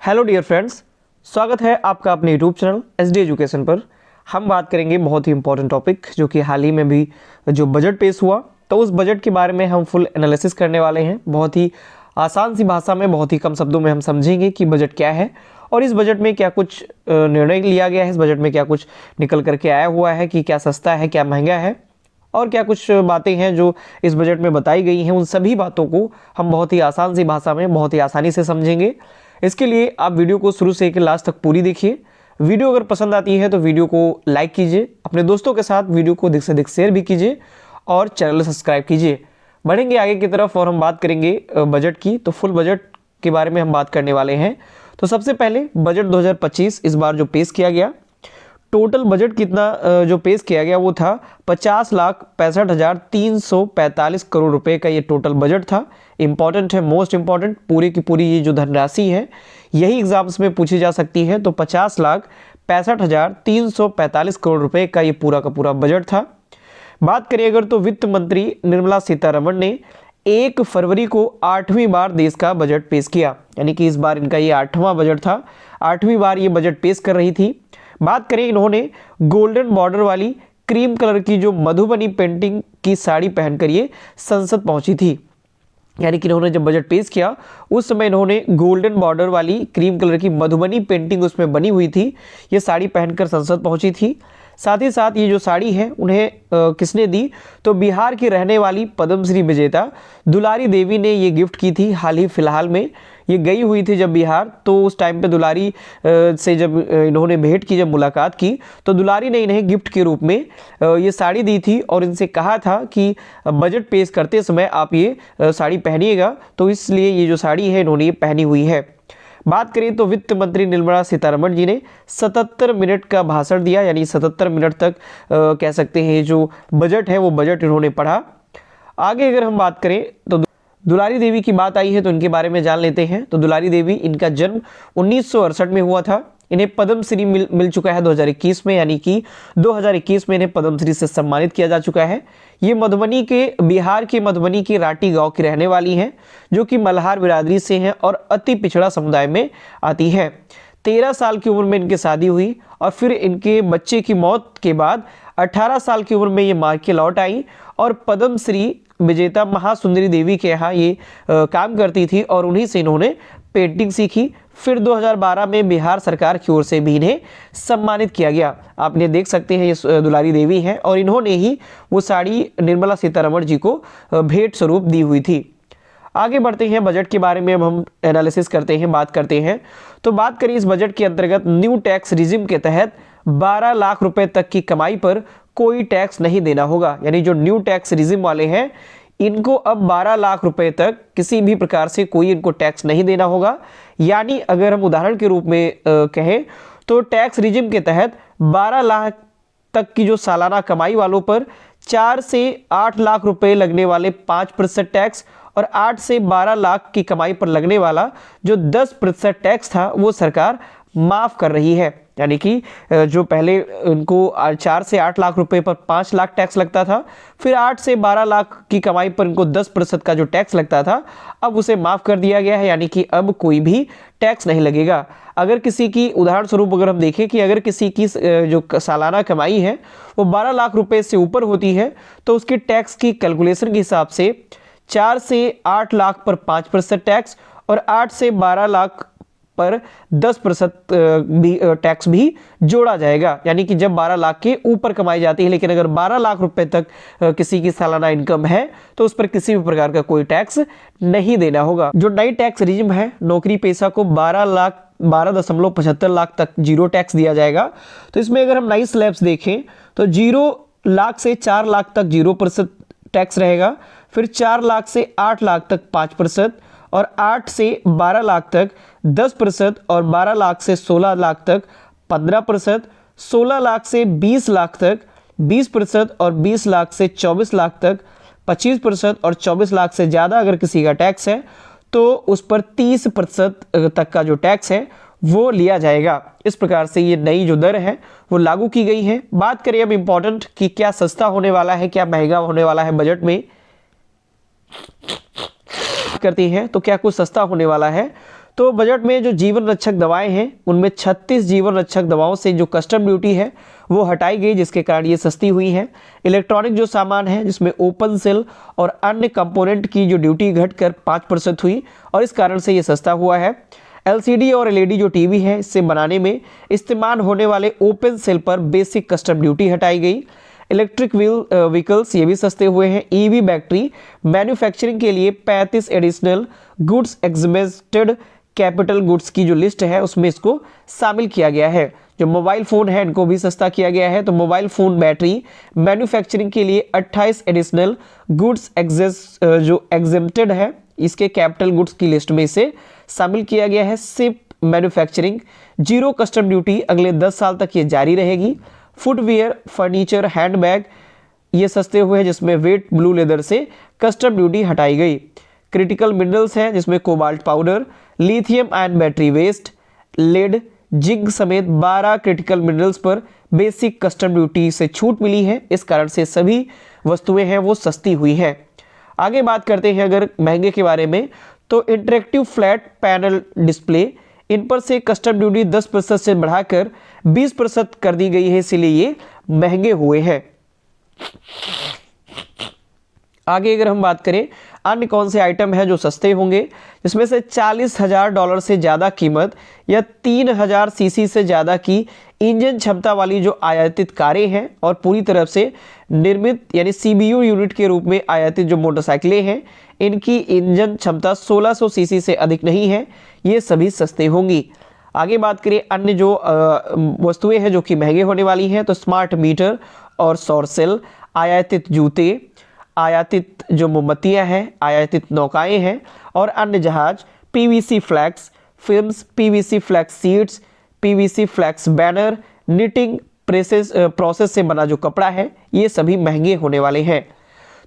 Hello dear friends, स्वागत है आपका अपने यूट्यूब चैनल SD एजुकेशन पर। हम बात करेंगे बहुत ही इंपॉर्टेंट टॉपिक जो कि हाल ही में भी जो बजट पेश हुआ, तो उस बजट के बारे में हम फुल एनालिसिस करने वाले हैं। बहुत ही आसान सी भाषा में, बहुत ही कम शब्दों में हम समझेंगे कि बजट क्या है और इस बजट में क्या कुछ निर्णय लिया गया है, इस बजट में क्या कुछ निकल करके आया हुआ है कि क्या सस्ता है, क्या महंगा है और क्या कुछ बातें हैं जो इस बजट में बताई गई हैं। उन सभी बातों को हम बहुत ही आसान सी भाषा में बहुत ही आसानी से समझेंगे। इसके लिए आप वीडियो को शुरू से लेकर लास्ट तक पूरी देखिए। वीडियो अगर पसंद आती है तो वीडियो को लाइक कीजिए, अपने दोस्तों के साथ वीडियो को अधिक से अधिक शेयर भी कीजिए और चैनल सब्सक्राइब कीजिए। बढ़ेंगे आगे की तरफ और हम बात करेंगे बजट की। तो फुल बजट के बारे में हम बात करने वाले हैं। तो सबसे पहले बजट 2025 इस बार जो पेश किया गया, टोटल बजट कितना जो पेश किया गया वो था 50,65,345 करोड़ रुपए का ये टोटल बजट था। इंपॉर्टेंट है, मोस्ट इंपॉर्टेंट, पूरी की पूरी ये जो धनराशि है यही एग्जाम्स में पूछी जा सकती है। तो 50,65,345 करोड़ रुपए का ये पूरा का पूरा बजट था। बात करें अगर तो वित्त मंत्री निर्मला सीतारमण ने 1 फरवरी को 8वीं बार देश का बजट पेश किया, यानी कि इस बार इनका ये 8वां बजट था। 8वीं बार ये बजट पेश कर रही थी। बात करें, इन्होंने गोल्डन बॉर्डर वाली क्रीम कलर की जो मधुबनी पेंटिंग की साड़ी पहनकर ये संसद पहुंची थी। यानी कि इन्होंने जब बजट पेश किया उस समय इन्होंने गोल्डन बॉर्डर वाली क्रीम कलर की मधुबनी पेंटिंग उसमें बनी हुई थी, ये साड़ी पहनकर संसद पहुंची थी। साथ ही साथ ये जो साड़ी है उन्हें किसने दी, तो बिहार की रहने वाली पद्मश्री विजेता दुलारी देवी ने ये गिफ्ट की थी। हाल ही फिलहाल में ये गई हुई थी जब बिहार, तो उस टाइम पे दुलारी से जब इन्होंने भेंट की, जब मुलाकात की, तो दुलारी ने इन्हें गिफ्ट के रूप में ये साड़ी दी थी और इनसे कहा था कि बजट पेश करते समय आप ये साड़ी पहनिएगा। तो इसलिए ये जो साड़ी है इन्होंने ये पहनी हुई है। बात करें तो वित्त मंत्री निर्मला सीतारमण जी ने 77 मिनट का भाषण दिया, यानी 77 मिनट तक कह सकते हैं जो बजट है वो बजट इन्होंने पढ़ा। आगे अगर हम बात करें तो दुलारी देवी की बात आई है तो इनके बारे में जान लेते हैं। तो दुलारी देवी, इनका जन्म 1968 में हुआ था। इन्हें पद्मश्री मिल चुका है 2021 में, यानी कि 2021 में इन्हें पद्मश्री से सम्मानित किया जा चुका है। ये मधुबनी के, बिहार के मधुबनी के राटी गांव की रहने वाली हैं, जो कि मल्हार बिरादरी से हैं और अति पिछड़ा समुदाय में आती है। 13 साल की उम्र में इनकी शादी हुई और फिर इनके बच्चे की मौत के बाद 18 साल की उम्र में ये मायके लौट आई और पद्मश्री विजेता महासुंदरी देवी के यहाँ ये काम करती थी और उन्हीं से इन्होंने पेंटिंग सीखी। फिर 2012 में बिहार सरकार की ओर से भी इन्हें सम्मानित किया गया। आप इन्हें देख सकते हैं, ये दुलारी देवी हैं और इन्होंने ही वो साड़ी निर्मला सीतारमण जी को भेंट स्वरूप दी हुई थी। आगे बढ़ते हैं, बजट के बारे में अब हम एनालिसिस करते हैं, बात करते हैं। तो बात करें इस बजट के अंतर्गत न्यू टैक्स रिजिम के तहत 12 लाख रुपए तक की कमाई पर कोई टैक्स नहीं देना होगा। यानी जो न्यू टैक्स रिजिम वाले हैं इनको अब 12 लाख रुपए तक किसी भी प्रकार से कोई इनको टैक्स नहीं देना होगा। यानी अगर हम उदाहरण के रूप में कहें तो टैक्स रिजिम के तहत 12 लाख तक की जो सालाना कमाई वालों पर 4 से 8 लाख रुपए लगने वाले 5% टैक्स और 8 से 12 लाख की कमाई पर लगने वाला जो 10% टैक्स था वो सरकार माफ कर रही है। यानी कि जो पहले उनको 4 से 8 लाख रुपए पर 5 लाख टैक्स लगता था, फिर 8 से 12 लाख की कमाई पर इनको 10% का जो टैक्स लगता था, अब उसे माफ कर दिया गया है। यानी कि अब कोई भी टैक्स नहीं लगेगा। अगर किसी की, उदाहरण स्वरूप अगर हम देखें कि अगर किसी की जो सालाना कमाई है वो 12 लाख रुपए से ऊपर होती है तो उसकी टैक्स की कैलकुलेशन के हिसाब से 4 से 8 लाख पर 5% टैक्स और 8 से 12 लाख पर 10% भी टैक्स भी जोड़ा जाएगा। यानी कि जब 12 लाख के ऊपर कमाई जाती है, लेकिन अगर 12 लाख रुपए तक किसी की सालाना इनकम है तो उस पर किसी भी प्रकार का कोई टैक्स नहीं देना होगा। जो नई टैक्स रिजिम है, नौकरी पेशा को 12.75 लाख तक जीरो टैक्स दिया जाएगा। तो इसमें अगर हम नई स्लैब्स देखें तो 0 लाख से 4 लाख तक 0% टैक्स रहेगा, फिर 4 लाख से 8 लाख तक 5% और 8 से 12 लाख तक 10% और 12 लाख से 16 लाख तक 15%, 16 लाख से 20 लाख तक 20% और 20 लाख से 24 लाख तक 25% और 24 लाख से ज़्यादा अगर किसी का टैक्स है तो उस पर 30% तक का जो टैक्स है वो लिया जाएगा। इस प्रकार से ये नई जो दर है वो लागू की गई है। बात करें अब इम्पोर्टेंट कि क्या सस्ता होने वाला है, क्या महंगा होने वाला है बजट में करती हैं, तो क्या कुछ सस्ता होने वाला है। तो बजट में जो जीवन रक्षक दवाएं हैं उनमें 36 जीवन रक्षक दवाओं से जो कस्टम ड्यूटी है वो हटाई गई, जिसके कारण ये सस्ती हुई है। इलेक्ट्रॉनिक जो सामान है जिसमें ओपन सेल और अन्य कंपोनेंट की जो ड्यूटी घटकर 5% हुई और इस कारण से ये सस्ता हुआ है। एलसीडी और एलईडी जो टीवी है इससे बनाने में इस्तेमाल होने वाले ओपन सेल पर बेसिक कस्टम ड्यूटी हटाई गई। इलेक्ट्रिक व्हीकल्स ये भी सस्ते हुए हैं। ईवी बैटरी मैन्युफैक्चरिंग के लिए 35 एडिशनल गुड्स एग्जमेस्टेड कैपिटल गुड्स की जो लिस्ट है उसमें इसको शामिल किया गया है। जो मोबाइल फ़ोन है इनको भी सस्ता किया गया है। तो मोबाइल फ़ोन बैटरी मैन्युफैक्चरिंग के लिए 28 एडिशनल गुड्स जो एग्जेम्प्टेड है इसके कैपिटल गुड्स की लिस्ट में इसे शामिल किया गया है। Ship manufacturing zero custom duty अगले 10 साल तक ये जारी रहेगी। फुटवेयर, फर्नीचर, हैंडबैग ये सस्ते हुए हैं जिसमें वेट ब्लू लेदर से कस्टम ड्यूटी हटाई गई। क्रिटिकल मिनरल्स हैं जिसमें cobalt powder, lithium ion battery waste, lead, zinc समेत 12 क्रिटिकल मिनरल्स पर बेसिक कस्टम ड्यूटी से छूट मिली है। इस कारण से सभी वस्तुएं हैं वो सस्ती हुई हैं। आगे बात करते हैं अगर महंगे के बारे में, तो interactive flat panel display in पर से कस्टम ड्यूटी 10% से बढ़ाकर 20% कर दी गई है, इसीलिए ये महंगे हुए हैं। आगे अगर हम बात करें अन्य कौन से आइटम हैं जो सस्ते होंगे, जिसमें से $40,000 से ज़्यादा कीमत या 3000 सीसी से ज़्यादा की इंजन क्षमता वाली जो आयातित कारें हैं और पूरी तरफ से निर्मित यानी सीबीयू यूनिट के रूप में आयातित जो मोटरसाइकिलें हैं इनकी इंजन क्षमता 1600 सीसी से अधिक नहीं है, ये सभी सस्ते होंगी। आगे बात करें अन्य जो वस्तुएं हैं जो कि महंगे होने वाली हैं, तो स्मार्ट मीटर और सौर सेल, आयातित जूते, आयातित जो मोमबत्तियां हैं, आयातित नौकाएं हैं और अन्य जहाज, PVC flex films, PVC flex sheets, PVC flex banner, knitting process से बना जो कपड़ा है, ये सभी महंगे होने वाले हैं।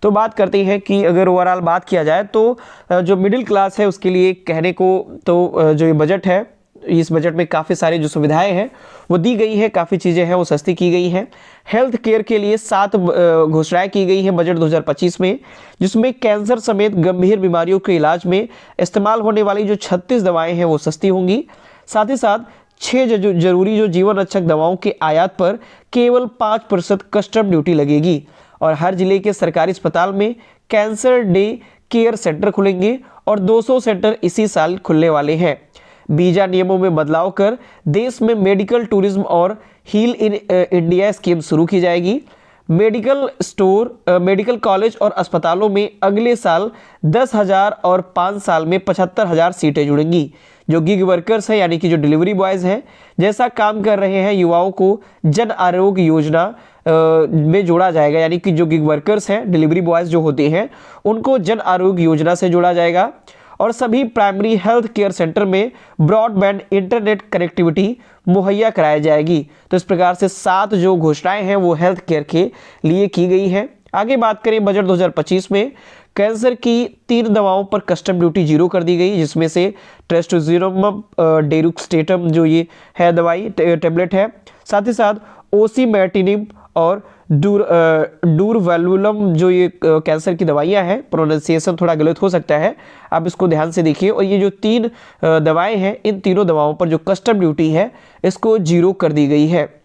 तो बात करते हैं कि अगर ओवरऑल बात किया जाए तो जो मिडिल क्लास है उसके लिए कहने को तो जो ये बजट है, इस बजट में काफ़ी सारी जो सुविधाएं हैं वो दी गई है, काफ़ी चीज़ें हैं वो सस्ती की गई हैं। हेल्थ केयर के लिए 7 घोषणाएं की गई हैं बजट 2025 में, जिसमें कैंसर समेत गंभीर बीमारियों के इलाज में इस्तेमाल होने वाली जो 36 दवाएं हैं वो सस्ती होंगी। साथ ही साथ 6 जरूरी जो जीवन रक्षक दवाओं के आयात पर केवल 5% कस्टम ड्यूटी लगेगी और हर जिले के सरकारी अस्पताल में कैंसर डे केयर सेंटर खुलेंगे और 200 सेंटर इसी साल खुलने वाले हैं। वीजा नियमों में बदलाव कर देश में मेडिकल टूरिज्म और हील इन इंडिया स्कीम शुरू की जाएगी। मेडिकल कॉलेज और अस्पतालों में अगले साल 10,000 और 5 साल में 75,000 सीटें जुड़ेंगी। जो गिग वर्कर्स हैं यानी कि जो डिलीवरी बॉयज़ हैं जैसा काम कर रहे हैं, युवाओं को जन आरोग्य योजना में जोड़ा जाएगा, यानी कि जो गिग वर्कर्स हैं, डिलीवरी बॉयज़ जो होते हैं उनको जन आरोग्य योजना से जोड़ा जाएगा और सभी प्राइमरी हेल्थ केयर सेंटर में ब्रॉडबैंड इंटरनेट कनेक्टिविटी मुहैया कराई जाएगी। तो इस प्रकार से 7 जो घोषणाएं हैं वो हेल्थ केयर के लिए की गई हैं। आगे बात करें बजट 2025 में, कैंसर की 3 दवाओं पर कस्टम ड्यूटी 0 कर दी गई, जिसमें से ट्रेस्टोजिरोमब डेरुक्सटेटम जो ये है दवाई टेबलेट है, साथ ही साथ ओसीमेटिनिब और डूरवैल्वुलम जो ये कैंसर की दवाइयाँ हैं, प्रोनाउंसिएशन थोड़ा गलत हो सकता है, आप इसको ध्यान से देखिए। और ये जो 3 दवाएं हैं, इन तीनों दवाओं पर जो कस्टम ड्यूटी है इसको 0 कर दी गई है।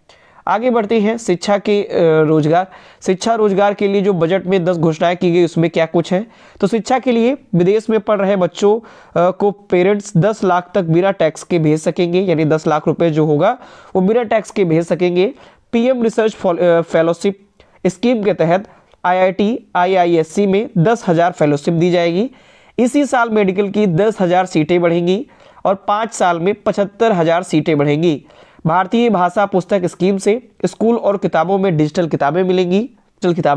आगे बढ़ते हैं शिक्षा के रोजगार। शिक्षा रोजगार के लिए जो बजट में 10 घोषणाएं की गई उसमें क्या कुछ है, तो शिक्षा के लिए विदेश में पढ़ रहे बच्चों को पेरेंट्स 10 लाख तक बिना टैक्स के भेज सकेंगे, यानी 10 लाख रुपए जो होगा वो बिना टैक्स के भेज सकेंगे। पीएम रिसर्च फेलोशिप स्कीम के तहत IIT IISc में 10,000 फेलोशिप दी जाएगी। इसी साल मेडिकल की 10,000 सीटें बढ़ेंगी और 5 साल में 75,000 सीटें बढ़ेंगी। भारतीय भाषा पुस्तक स्कीम से स्कूल और किताबों में डिजिटल किताबें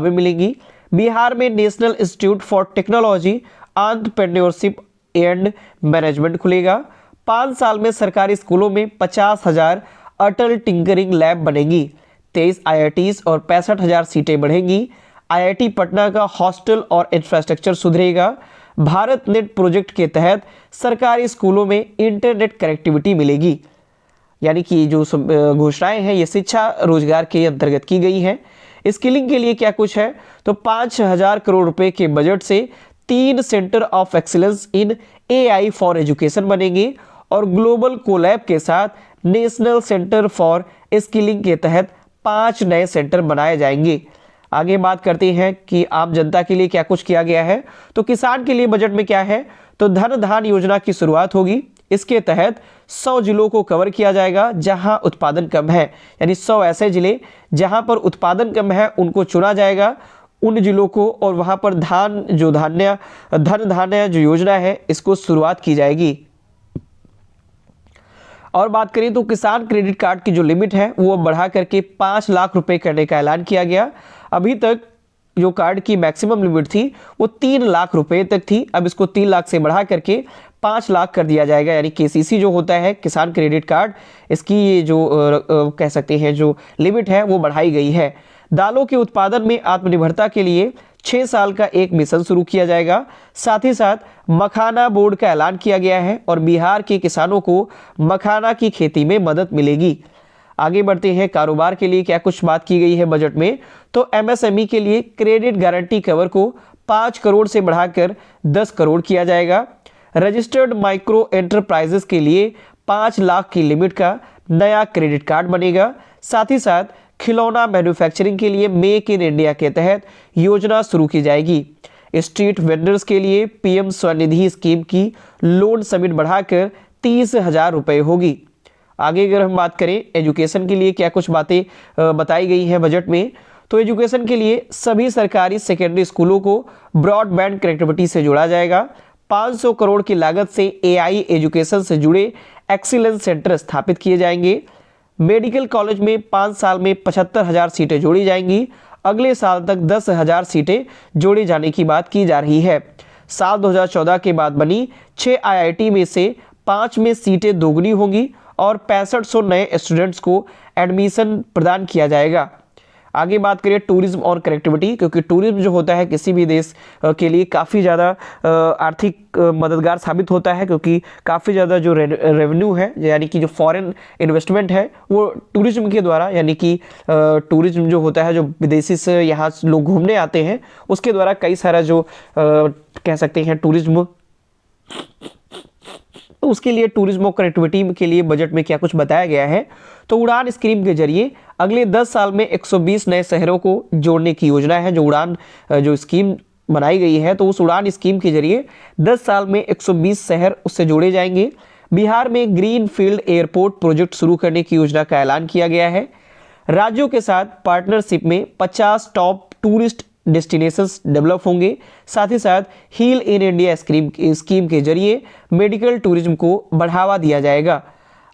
मिलेंगी। बिहार में national institute for technology entrepreneurship and management खुलेगा। 5 साल में सरकारी स्कूलों में 50,000 अटल टिंकरिंग लैब बनेगी। 23 IITs और 65,000 सीटें बढ़ेंगी। IIT पटना का हॉस्टल और इंफ्रास्ट्रक्चर सुधरेगा। भारत नेट प्रोजेक्ट के तहत सरकारी स्कूलों में इंटरनेट कनेक्टिविटी मिलेगी। यानी कि जो घोषणाएं हैं ये शिक्षा रोजगार के अंतर्गत की गई हैं। स्किलिंग के लिए क्या कुछ है, तो 5,000 करोड़ रुपए के बजट से 3 centre of excellence in AI for education बनेंगे और ग्लोबल कोलैब के साथ नेशनल सेंटर फॉर स्किलिंग के तहत 5 नए सेंटर बनाए जाएंगे। आगे बात करते हैं कि आम जनता के लिए क्या कुछ किया गया है। तो किसान के लिए बजट में क्या है, तो धन धान योजना की शुरुआत होगी। इसके तहत 100 जिलों को कवर किया जाएगा जहां उत्पादन कम है, यानी 100 ऐसे जिले जहां पर उत्पादन कम है उनको चुना जाएगा, उन जिलों को, और वहां पर धन धान्य जो योजना है इसको शुरुआत की जाएगी। और बात करें तो किसान क्रेडिट कार्ड की जो लिमिट है वो बढ़ा करके 5 लाख रुपए करने का ऐलान किया गया। अभी तक जो कार्ड की मैक्सिमम लिमिट थी वो 3 लाख रुपए तक थी, अब इसको 3 लाख से बढ़ा करके 5 लाख कर दिया जाएगा। यानी केसीसी जो होता है किसान क्रेडिट कार्ड, इसकी ये जो कह सकते हैं जो लिमिट है वो बढ़ाई गई है। दालों के उत्पादन में आत्मनिर्भरता के लिए 6 साल का एक मिशन शुरू किया जाएगा। साथ ही साथ मखाना बोर्ड का ऐलान किया गया है और बिहार के किसानों को मखाना की खेती में मदद मिलेगी। आगे बढ़ते हैं, कारोबार के लिए क्या कुछ बात की गई है बजट में। तो एमएसएमई के लिए क्रेडिट गारंटी कवर को 5 करोड़ से बढ़ाकर 10 करोड़ किया जाएगा। रजिस्टर्ड माइक्रो एंटरप्राइजेस के लिए 5 लाख की लिमिट का नया क्रेडिट कार्ड बनेगा। साथ ही साथ खिलौना मैन्युफैक्चरिंग के लिए मेक इन इंडिया के तहत योजना शुरू की जाएगी। स्ट्रीट वेंडर्स के लिए पीएम स्वनिधि स्कीम की लोन समिट बढ़ाकर 30,000 रुपए होगी। आगे अगर हम बात करें एजुकेशन के लिए क्या कुछ बातें बताई गई हैं बजट में, तो एजुकेशन के लिए सभी सरकारी सेकेंडरी स्कूलों को ब्रॉडबैंड कनेक्टिविटी से जोड़ा जाएगा। 500 करोड़ की लागत से एआई एजुकेशन से जुड़े एक्सीलेंस सेंटर स्थापित किए जाएंगे। मेडिकल कॉलेज में 5 साल में 75,000 सीटें जोड़ी जाएंगी। अगले साल तक 10,000 सीटें जोड़े जाने की बात की जा रही है। साल 2014 के बाद बनी 6 आईआईटी में से 5 में सीटें दोगुनी होंगी और 6500 नए स्टूडेंट्स को एडमिशन प्रदान किया जाएगा। आगे बात करें टूरिज्म और कनेक्टिविटी, क्योंकि टूरिज्म जो होता है किसी भी देश के लिए काफ़ी ज़्यादा आर्थिक मददगार साबित होता है, क्योंकि काफ़ी ज़्यादा जो रेवेन्यू है यानी कि जो फॉरेन इन्वेस्टमेंट है वो टूरिज्म के द्वारा, यानी कि टूरिज्म जो होता है जो विदेशी से यहाँ लोग घूमने आते हैं उसके द्वारा कई सारा जो कह सकते हैं टूरिज्म, तो उसके लिए टूरिज्म और कनेक्टिविटी के लिए बजट में क्या कुछ बताया गया है। तो उड़ान स्कीम के जरिए अगले 10 साल में 120 नए शहरों को जोड़ने की योजना है। जो उड़ान जो स्कीम बनाई गई है तो उस उड़ान स्कीम के जरिए 10 साल में 120 शहर उससे जोड़े जाएंगे। बिहार में ग्रीन फील्ड एयरपोर्ट प्रोजेक्ट शुरू करने की योजना का ऐलान किया गया है। राज्यों के साथ पार्टनरशिप में 50 टॉप टूरिस्ट डेस्टिनेशंस डेवलप होंगे। साथ ही साथ हील इन इंडिया स्कीम के जरिए मेडिकल टूरिज्म को बढ़ावा दिया जाएगा।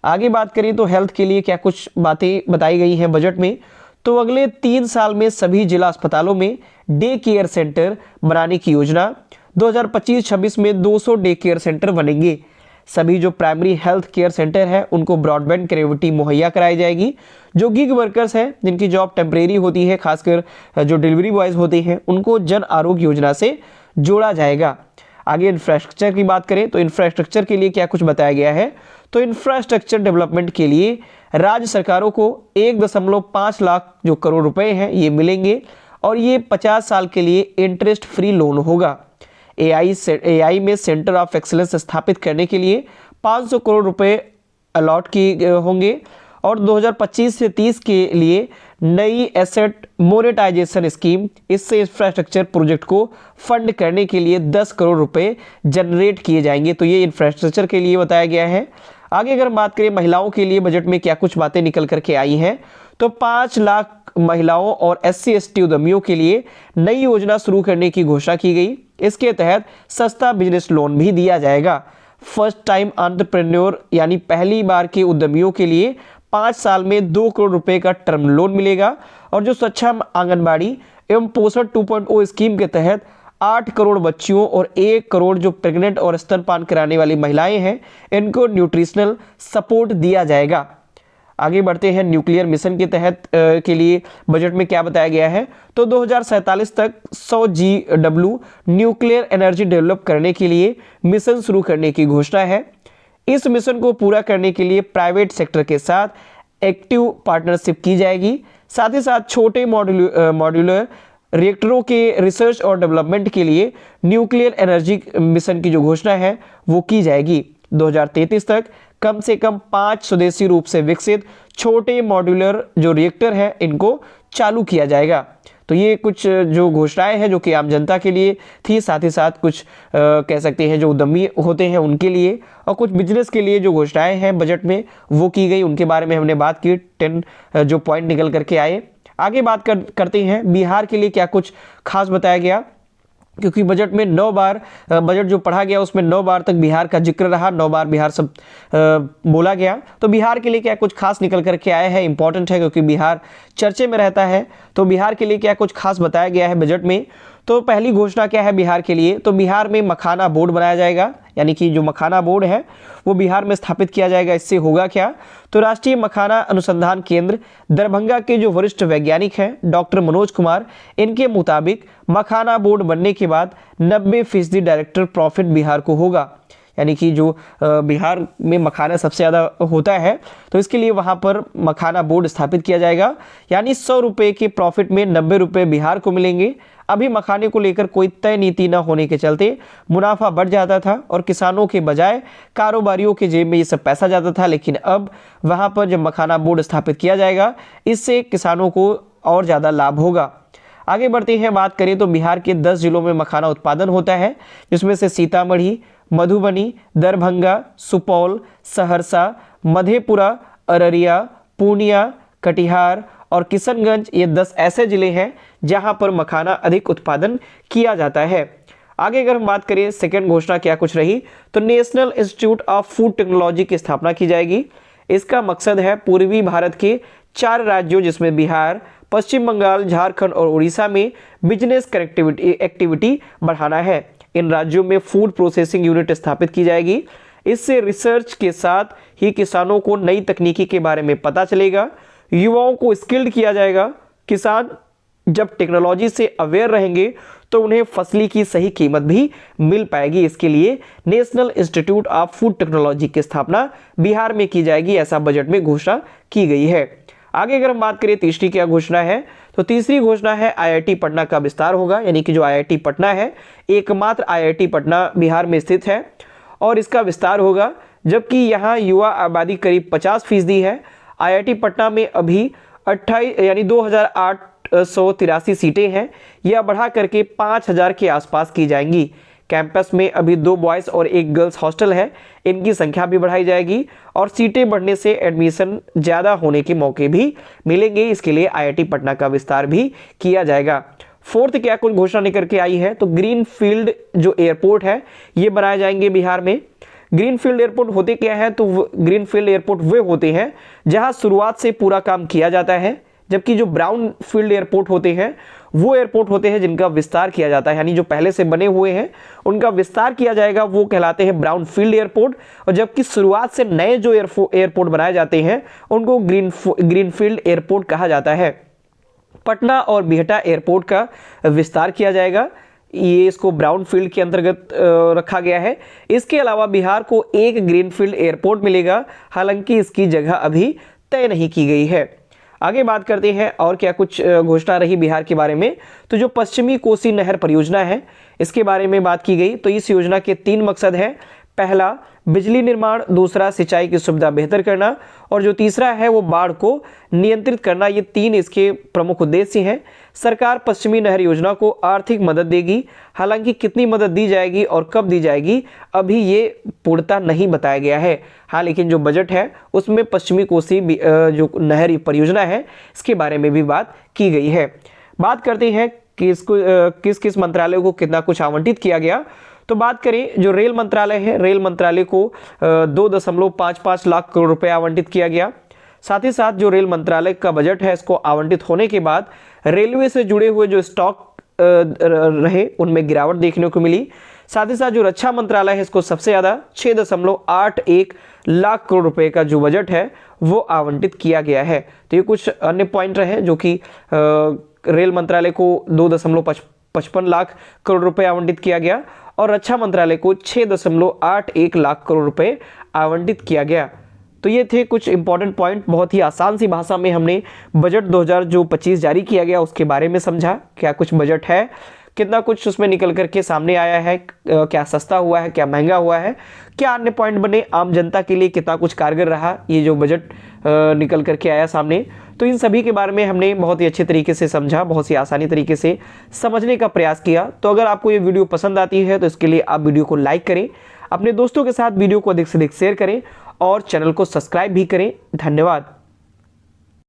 आगे बात करें तो हेल्थ के लिए क्या कुछ बातें बताई गई हैं बजट में। तो अगले 3 साल में सभी जिला अस्पतालों में डे केयर सेंटर बनाने की योजना। 2025-26 में 200 डे केयर सेंटर बनेंगे। सभी जो प्राइमरी हेल्थ केयर सेंटर है उनको ब्रॉडबैंड कनेक्टिविटी मुहैया कराई जाएगी। जो गिग वर्कर्स हैं जिनकी जॉब टेम्परेरी होती है, खासकर जो डिलीवरी बॉयज होते हैं, उनको जन आरोग्य योजना से जोड़ा जाएगा। आगे इंफ्रास्ट्रक्चर की बात करें तो इंफ्रास्ट्रक्चर के लिए क्या कुछ बताया गया है। तो इंफ्रास्ट्रक्चर डेवलपमेंट के लिए राज्य सरकारों को 1.5 लाख जो करोड़ रुपए हैं ये मिलेंगे और ये 50 साल के लिए इंटरेस्ट फ्री लोन होगा। एआई में सेंटर ऑफ एक्सीलेंस स्थापित करने के लिए 500 करोड़ रुपए अलॉट किए होंगे और 2025 से 30 के लिए नई एसेट मोनेटाइजेशन स्कीम, इससे इंफ्रास्ट्रक्चर प्रोजेक्ट को फंड करने के लिए 10 करोड़ रुपए जनरेट किए जाएंगे। तो ये इंफ्रास्ट्रक्चर के लिए बताया गया है। आगे अगर बात करें महिलाओं के लिए बजट में क्या कुछ बातें निकल करके आई हैं, तो 5 लाख महिलाओं और SC/ST उद्यमियों के लिए नई योजना शुरू करने की घोषणा की गई। इसके तहत सस्ता बिजनेस लोन भी दिया जाएगा। फर्स्ट टाइम एंटरप्रेन्योर यानी पहली बार के उद्यमियों के लिए 5 साल में 2 करोड़ रुपए का टर्म लोन मिलेगा और जो सक्षम आंगनबाड़ी एवं पोषण 2.0 स्कीम के तहत 8 करोड़ बच्चियों और 1 करोड़ जो प्रेग्नेंट और स्तनपान कराने वाली महिलाएं हैं इनको न्यूट्रिशनल सपोर्ट दिया जाएगा। आगे बढ़ते हैं न्यूक्लियर मिशन के तहत के लिए बजट में क्या बताया गया है। तो 2047 तक 100 GW न्यूक्लियर एनर्जी डेवलप करने के लिए मिशन शुरू करने की घोषणा है। इस मिशन को पूरा करने के लिए प्राइवेट सेक्टर के साथ एक्टिव पार्टनरशिप की जाएगी। साथ ही साथ छोटे मॉड्यूलर रिएक्टरों के रिसर्च और डेवलपमेंट के लिए न्यूक्लियर एनर्जी मिशन की जो घोषणा है वो की जाएगी। 2033 तक कम से कम 5 स्वदेशी रूप से विकसित छोटे मॉड्यूलर जो रिएक्टर हैं इनको चालू किया जाएगा। तो ये कुछ जो घोषणाएं हैं जो कि आम जनता के लिए थी, साथ ही साथ कुछ कह सकते हैं जो उद्यमी होते हैं उनके लिए, और कुछ बिजनेस के लिए जो घोषणाएं हैं बजट में वो की गई, उनके बारे में हमने बात की। 10 जो पॉइंट निकल करके आए। आगे बात करते हैं बिहार के लिए क्या कुछ खास बताया गया, क्योंकि बजट में 9 बार बजट जो पढ़ा गया उसमें 9 बार तक बिहार का जिक्र रहा, 9 बार बिहार सब बोला गया। तो बिहार के लिए क्या कुछ खास निकल करके आया है, इंपॉर्टेंट है क्योंकि बिहार चर्चे में रहता है। तो बिहार के लिए क्या कुछ खास बताया गया है बजट में। तो पहली घोषणा क्या है बिहार के लिए, तो बिहार में मखाना बोर्ड बनाया जाएगा, यानी कि जो मखाना बोर्ड है वो बिहार में स्थापित किया जाएगा। इससे होगा क्या, तो राष्ट्रीय मखाना अनुसंधान केंद्र दरभंगा के जो वरिष्ठ वैज्ञानिक हैं डॉक्टर मनोज कुमार, इनके मुताबिक मखाना बोर्ड बनने के बाद 90% डायरेक्टर प्रॉफिट बिहार को होगा। यानी कि जो बिहार में मखाना सबसे ज़्यादा होता है तो इसके लिए वहाँ पर मखाना बोर्ड स्थापित किया जाएगा। यानी 100 रुपये के प्रॉफिट में 90 रुपये बिहार को मिलेंगे। अभी मखाने को लेकर कोई तय नीति न होने के चलते मुनाफा बढ़ जाता था और किसानों के बजाय कारोबारियों के जेब में ये सब पैसा जाता था, लेकिन अब वहाँ पर जब मखाना बोर्ड स्थापित किया जाएगा इससे किसानों को और ज़्यादा लाभ होगा। आगे बढ़ते हैं, बात करें तो बिहार के 10 जिलों में मखाना उत्पादन होता है, जिसमें से सीतामढ़ी, मधुबनी, दरभंगा, सुपौल, सहरसा, मधेपुरा, अररिया, पूर्णिया, कटिहार और किशनगंज, ये 10 ऐसे जिले हैं जहां पर मखाना अधिक उत्पादन किया जाता है। आगे अगर हम बात करें सेकंड घोषणा क्या कुछ रही, तो national institute of food technology की स्थापना की जाएगी। इसका मकसद है पूर्वी भारत के 4 राज्यों जिसमें बिहार, पश्चिम बंगाल, झारखंड और उड़ीसा में बिजनेस कनेक्टिविटी एक्टिविटी बढ़ाना है। इन राज्यों में फूड प्रोसेसिंग यूनिट स्थापित की जाएगी। इससे रिसर्च के साथ ही किसानों को नई तकनीकी के बारे में पता चलेगा, युवाओं को स्किल्ड किया जाएगा। किसान जब टेक्नोलॉजी से अवेयर रहेंगे तो उन्हें फसली की सही कीमत भी मिल पाएगी। इसके लिए national institute of food technology की स्थापना बिहार में की जाएगी, ऐसा बजट में घोषणा की गई है। आगे अगर हम बात करें तीसरी क्या घोषणा है, तो तीसरी घोषणा है आईआईटी पटना का विस्तार होगा। यानी कि जो आईआईटी पटना है, एकमात्र आईआईटी पटना बिहार में स्थित है और इसका विस्तार होगा, जबकि यहाँ युवा आबादी करीब 50% है। आईआईटी पटना में अभी 28 यानी 2883 सीटें हैं, यह बढ़ा करके 5000 के आसपास की जाएंगी। कैंपस में अभी 2 बॉयज़ और 1 गर्ल्स हॉस्टल है, इनकी संख्या भी बढ़ाई जाएगी और सीटें बढ़ने से एडमिशन ज़्यादा होने के मौके भी मिलेंगे। इसके लिए आईआईटी पटना का विस्तार भी किया जाएगा। फोर्थ क्या कुछ घोषणा निकल के आई है, तो ग्रीन फील्ड जो एयरपोर्ट है ये बनाए जाएंगे बिहार में। ग्रीन फील्ड एयरपोर्ट होते क्या है, तो ग्रीन फील्ड एयरपोर्ट वे होते हैं जहां शुरुआत से पूरा काम किया जाता है, जबकि जो ब्राउन फील्ड एयरपोर्ट होते हैं वो एयरपोर्ट होते हैं जिनका विस्तार किया जाता है। यानी जो पहले से बने हुए हैं उनका विस्तार किया जाएगा, वो कहलाते हैं ब्राउन फील्ड एयरपोर्ट। और जबकि शुरुआत से नए जो एयरपोर्ट बनाए जाते हैं उनको ग्रीन फील्ड एयरपोर्ट कहा जाता है। पटना और बिहटा एयरपोर्ट का विस्तार किया जाएगा, ये इसको ब्राउन फील्ड के अंतर्गत रखा गया है। इसके अलावा बिहार को एक ग्रीन फील्ड एयरपोर्ट मिलेगा, हालांकि इसकी जगह अभी तय नहीं की गई है। आगे बात करते हैं और क्या कुछ घोषणा रही बिहार के बारे में, तो जो पश्चिमी कोसी नहर परियोजना है इसके बारे में बात की गई। तो इस योजना के 3 मकसद हैं, पहला बिजली निर्माण, दूसरा सिंचाई की सुविधा बेहतर करना और जो तीसरा है वो बाढ़ को नियंत्रित करना। ये 3 इसके प्रमुख उद्देश्य हैं। सरकार पश्चिमी नहर योजना को आर्थिक मदद देगी, हालांकि कितनी मदद दी जाएगी और कब दी जाएगी अभी ये पूर्णतः नहीं बताया गया है। हाँ, लेकिन जो बजट है उसमें पश्चिमी कोसी जो नहर परियोजना है इसके बारे में भी बात की गई है। बात करते हैं कि इसको किस किस मंत्रालय को कितना कुछ आवंटित किया गया। तो बात करें जो रेल मंत्रालय है, रेल मंत्रालय को 2.55 लाख करोड़ रुपए आवंटित किया गया। साथ ही साथ जो रेल मंत्रालय का बजट है इसको आवंटित होने के बाद रेलवे से जुड़े हुए जो स्टॉक रहे उनमें गिरावट देखने को मिली। साथ ही साथ जो रक्षा मंत्रालय है इसको सबसे ज़्यादा 6.81 लाख करोड़ रुपए का जो बजट है वो आवंटित किया गया है। तो ये कुछ अन्य पॉइंट रहे जो कि रेल मंत्रालय को 2.55 लाख करोड़ रुपए आवंटित किया गया और रक्षा मंत्रालय को 6.81 लाख करोड़ रुपए आवंटित किया गया। तो ये थे कुछ इंपॉर्टेंट पॉइंट। बहुत ही आसान सी भाषा में हमने बजट 2025 जारी किया गया उसके बारे में समझा, क्या कुछ बजट है, कितना कुछ उसमें निकल करके सामने आया है, क्या सस्ता हुआ है, क्या महंगा हुआ है, क्या अन्य पॉइंट बने, आम जनता के लिए कितना कुछ कारगर रहा ये जो बजट निकल करके आया सामने। तो इन सभी के बारे में हमने बहुत ही अच्छे तरीके से समझा, बहुत ही आसानी तरीके से समझने का प्रयास किया। तो अगर आपको ये वीडियो पसंद आती है तो इसके लिए आप वीडियो को लाइक करें, अपने दोस्तों के साथ वीडियो को अधिक से अधिक शेयर करें और चैनल को सब्सक्राइब भी करें। धन्यवाद।